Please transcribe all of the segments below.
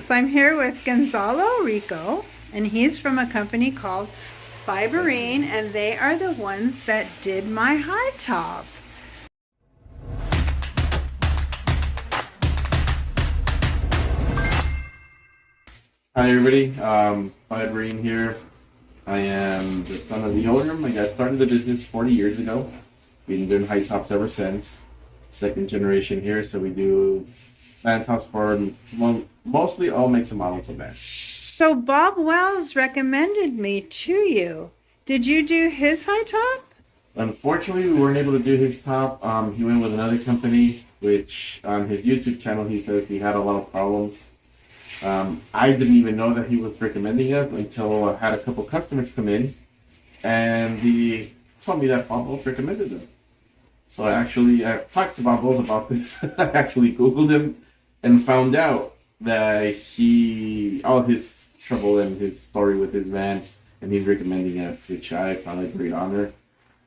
So I'm here with Gonzalo Rico, and he's from a company called Fiberine, and they are the ones that did my high top. Hi everybody, Fiberine here. I am the son of the owner. I got started the business 40 years ago. We've been doing high tops ever since. Second generation here, so we do van tops for mostly all makes and models of vans. So Bob Wells recommended me to you. Did you do his high top? Unfortunately, we weren't able to do his top. He went with another company, which on his YouTube channel he says he had a lot of problems. I didn't even know that he was recommending us until I had a couple customers come in, and he told me that Bob Wells recommended them. So I talked to Bob Wells about this. I actually Googled him and found out that all his trouble and his story with his van, and he's recommending us, which I found a great honor.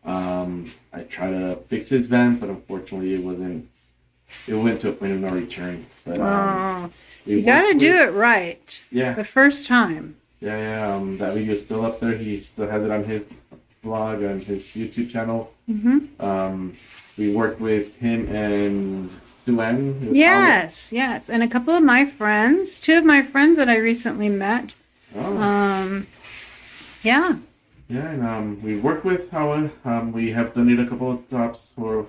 I tried to fix his van, but unfortunately it went to a point of no return. But you got to do it right. Yeah. The first time. Yeah. That video is still up there. He still has it on his blog and his YouTube channel. Mm-hmm. We worked with him and Sue-Ann. Yes. And a couple of my friends, two of my friends that I recently met. Oh. Yeah. Yeah, and we work with Howard. We have donated a couple of tops or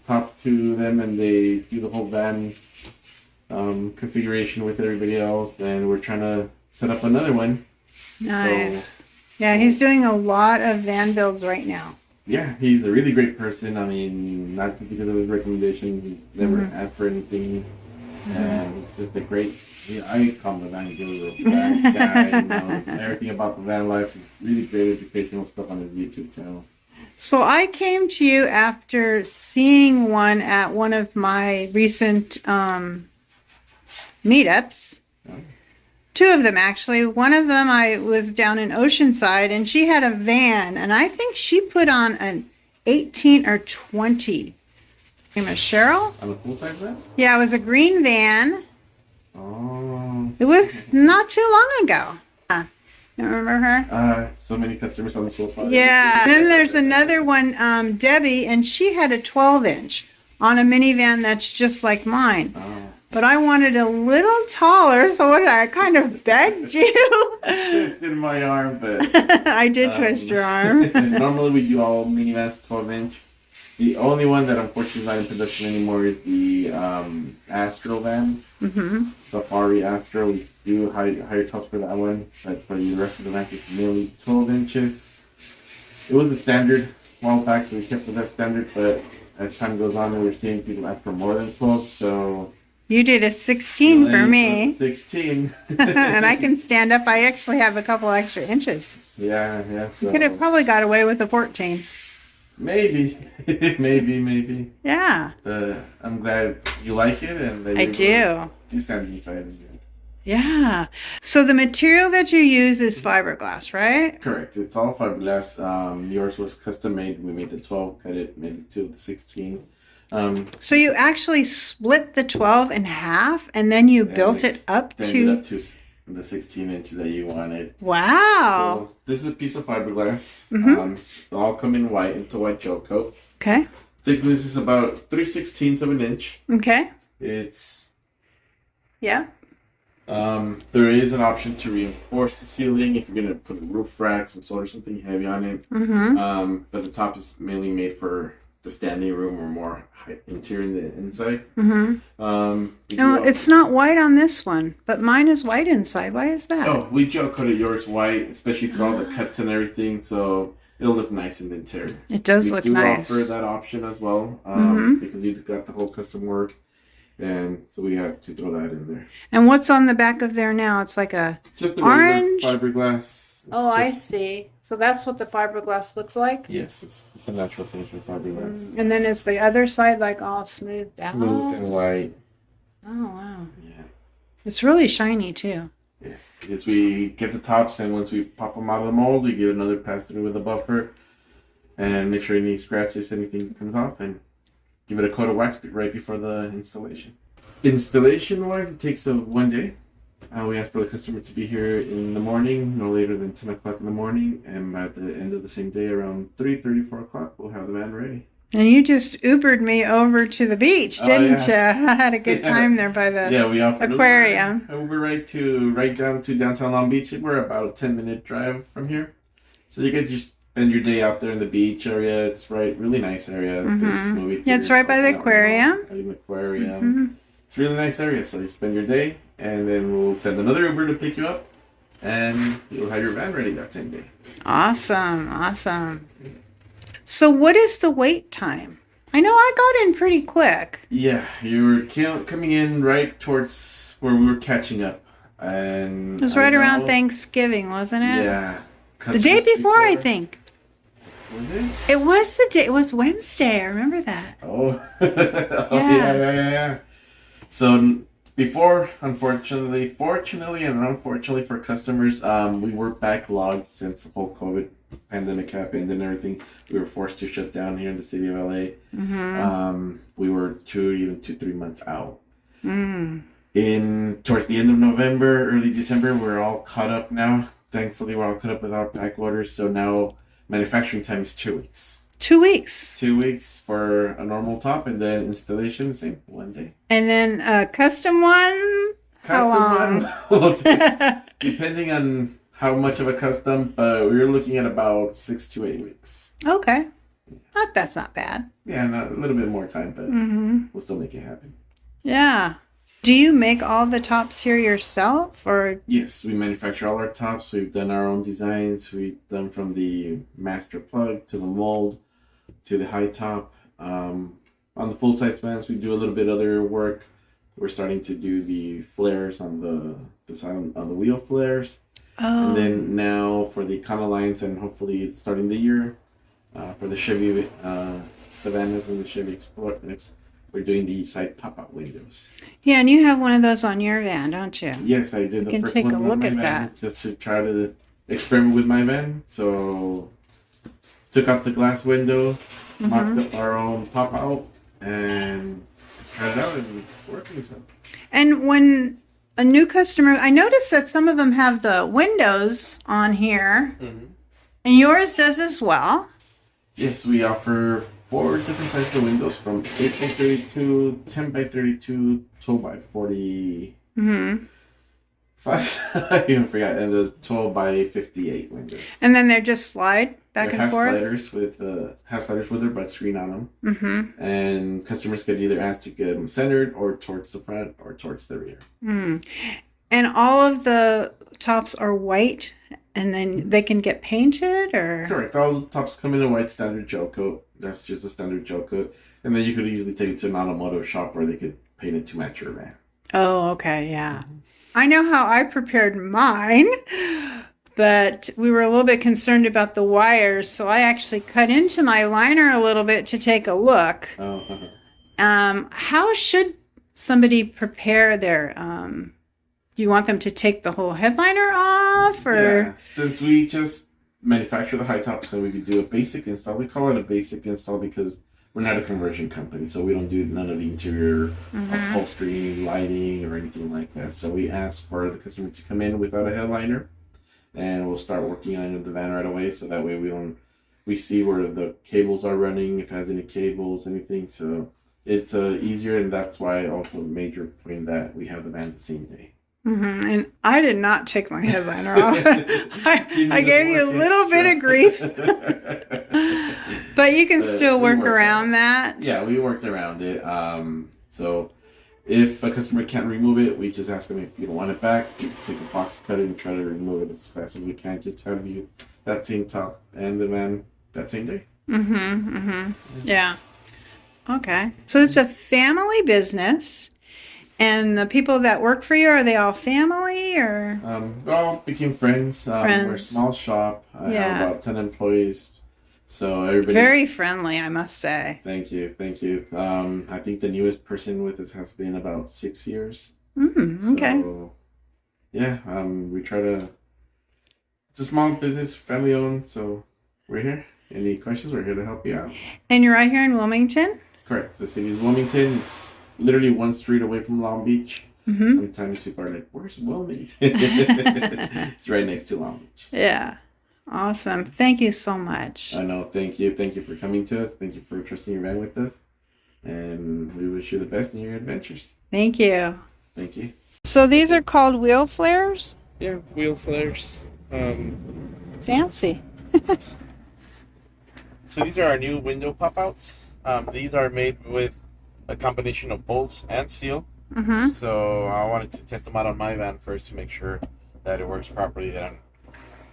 top to them, and they do the whole van configuration with everybody else, and we're trying to set up another one. Nice. Yeah, he's doing a lot of van builds right now. Yeah, he's a really great person. I mean, not just because of his recommendation, he's never asked for anything. And he's just a great, I call him the van guru, van guy, knows everything about the van life. Really great educational stuff on his YouTube channel. So I came to you after seeing one at one of my recent meetups. Two of them, actually. One of them I was down in Oceanside, and she had a van, and I think she put on an 18 or 20. Her name is Cheryl? On a full-size van? Yeah, it was a green van. Oh. It was not too long ago. You remember her? So many customers, I'm so sorry. Yeah. And then there's another one, Debbie, and she had a 12-inch on a minivan that's just like mine. Oh. But I wanted a little taller, so what I kind of begged you. Twisted my arm, but... I did twist your arm. Normally we do all minivans 12-inch. The only one that unfortunately is not in production anymore is the Astro van. Safari Astro. We do higher tops for that one, but for the rest of the vans it's mainly 12 inches. It was the standard a while back, so we kept with that standard, but as time goes on we're seeing people ask for more than 12, so... You did a 16 for me. 16. And I can stand up. I actually have a couple extra inches. Yeah. So. You could have probably got away with a 14. Maybe. maybe. Yeah. I'm glad you like it, and that I do. You stand inside of it. Yeah. So the material that you use is fiberglass, right? Correct. It's all fiberglass. Yours was custom made. We made the 12, cut it, made it to the 16. So you actually split the 12 in half, and then you built it up to the 16 inches that you wanted. Wow. So this is a piece of fiberglass. They all come in white. It's a white gel coat. Okay. Thickness is about 3/16 of an inch. Okay. It's... Yeah. There is an option to reinforce the ceiling if you're going to put a roof rack, some sort of something heavy on it. But the top is mainly made for the standing room or more interior in the inside. It's not white on this one, but mine is white inside. Why is that? Oh, we gel coated yours white, especially through all the cuts and everything, so it'll look nice in the interior. It does look nice. We do offer that option as well, because you got the whole custom work, and so we have to throw that in there. And what's on the back of there now? It's like a just orange fiberglass. I see. So that's what the fiberglass looks like? Yes, it's a natural finish of fiberglass. And then is the other side like all smoothed out? Smooth and white. Oh, wow. Yeah. It's really shiny, too. Yes, we get the tops, and once we pop them out of the mold, we give another pass through with a buffer, and make sure any scratches, anything comes off, and give it a coat of wax right before the installation. Installation-wise, it takes 1 day. We ask for the customer to be here in the morning, no later than 10 o'clock in the morning, and by the end of the same day, around 3:30, 4 o'clock, we'll have the van ready. And you just Ubered me over to the beach, didn't you? I had a good time there by the we offer aquarium. Uber right down to downtown Long Beach. We're about a 10-minute drive from here. So you could just spend your day out there in the beach area. It's really nice area. Yeah, it's right by the aquarium. It's a really nice area. So you spend your day, and then we'll send another Uber to pick you up, and you'll have your van ready that same day. Awesome. So what is the wait time? I know I got in pretty quick. Yeah, you were coming in right towards where we were catching up. And it was right around Thanksgiving, wasn't it? Yeah. The day before, I think. Was it? It was the day. It was Wednesday. I remember that. Oh. Yeah. So before, fortunately and unfortunately for customers, we were backlogged since the whole COVID pandemic happened and everything. We were forced to shut down here in the city of LA. We were 3 months out. Towards the end of November, early December, we're all caught up now. Thankfully, we're all caught up with our back orders. So now manufacturing time is 2 weeks. 2 weeks. 2 weeks for a normal top, and then installation, same, 1 day. And then a custom one? Custom one, depending on how much of a custom, we're looking at about 6 to 8 weeks. Okay. That's not bad. Yeah, a little bit more time, but we'll still make it happen. Yeah. Do you make all the tops here yourself, or? Yes, we manufacture all our tops. We've done our own designs. We've done from the master plug to the mold to the high top. On the full size vans, we do a little bit other work. We're starting to do the flares on the side on the wheel flares. Oh. And then now for the Econolines, and hopefully starting the year for the Chevy Savannas and the Chevy Explorer, we're doing the side pop-out windows. Yeah, and you have one of those on your van, don't you? Yes, I did. You can take a look at that. Just to try to experiment with my van. So took out the glass window, mocked up our own pop-out, and tried it out, and it's working. So. And when a new customer, I noticed that some of them have the windows on here, and yours does as well. Yes, we offer 4 different sizes of windows, from 8x32, 10x32, 12x40. I even forgot, and the 12x58 windows. And then they're just slide back and forth. Half sliders with their butt screen on them. And customers could either ask to get them centered or towards the front or towards the rear. And all of the tops are white, and then they can get painted, or? Correct. All the tops come in a white standard gel coat. That's just a standard gel coat. And then you could easily take it to an automotive shop where they could paint it to match your van. Oh, okay, yeah. I know how I prepared mine, but we were a little bit concerned about the wires, so I actually cut into my liner a little bit to take a look. How should somebody prepare their... do you want them to take the whole headliner off, or? Yeah, since we just manufacture the high tops and we could do a basic install, we call it a basic install because we're not a conversion company, so we don't do none of the interior upholstery, lighting, or anything like that. So we ask for the customer to come in without a headliner, and we'll start working on the van right away. So that way we see where the cables are running, if it has any cables, anything. So it's easier, and that's why also a major point that we have the van the same day. And I did not take my headliner off. I gave you a little bit of grief. But you can still work around that. Yeah, we worked around it. So if a customer can't remove it, we just ask them if you don't want it back. We can take a box cutter and try to remove it as fast as we can. Just to have you that same top and the van that same day. Yeah. Okay. So it's a family business. And the people that work for you, are they all family, or? We all became friends. We're a small shop. I have about 10 employees. So everybody... Very friendly, I must say. Thank you. I think the newest person with us has been about 6 years. Okay. So, yeah, we try to... It's a small business, family owned, so we're here. Any questions? We're here to help you out. And you're right here in Wilmington? Correct. The city is Wilmington. It's literally 1 street away from Long Beach. Mm-hmm. Sometimes people are like, "Where's Wilmington?" It's right next to Long Beach. Yeah. Awesome. Thank you so much. I know. Thank you. Thank you for coming to us. Thank you for trusting your van with us. And we wish you the best in your adventures. Thank you. Thank you. So these are called wheel flares? Yeah, wheel flares. Fancy. So these are our new window pop-outs. These are made with a combination of bolts and steel. Mm-hmm. So I wanted to test them out on my van first to make sure that it works properly. That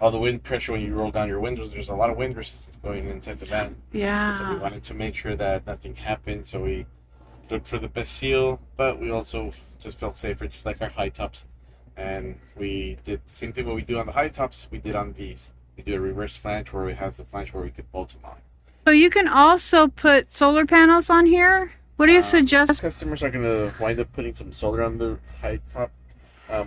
all the wind pressure when you roll down your windows, there's a lot of wind resistance going inside the van. So we Yeah. wanted to make sure that nothing happened. So we looked for the best seal, but we also just felt safer, just like our high tops. And we did the same thing what we do on the high tops, we did on these. We do a reverse flange where it has a flange where we could bolt them on. So you can also put solar panels on here? What do you suggest? Customers are going to wind up putting some solar on the high top.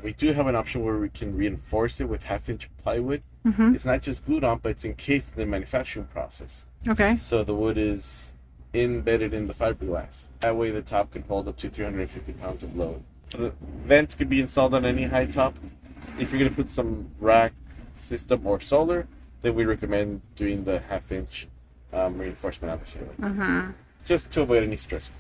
We do have an option where we can reinforce it with 1/2-inch plywood. Mm-hmm. It's not just glued on, but it's encased in the manufacturing process. Okay. So the wood is embedded in the fiberglass. That way the top can hold up to 350 pounds of load. The vents could be installed on any high top. If you're going to put some rack system or solar, then we recommend doing the 1/2-inch reinforcement on the ceiling. Mm-hmm. Just to avoid any stress.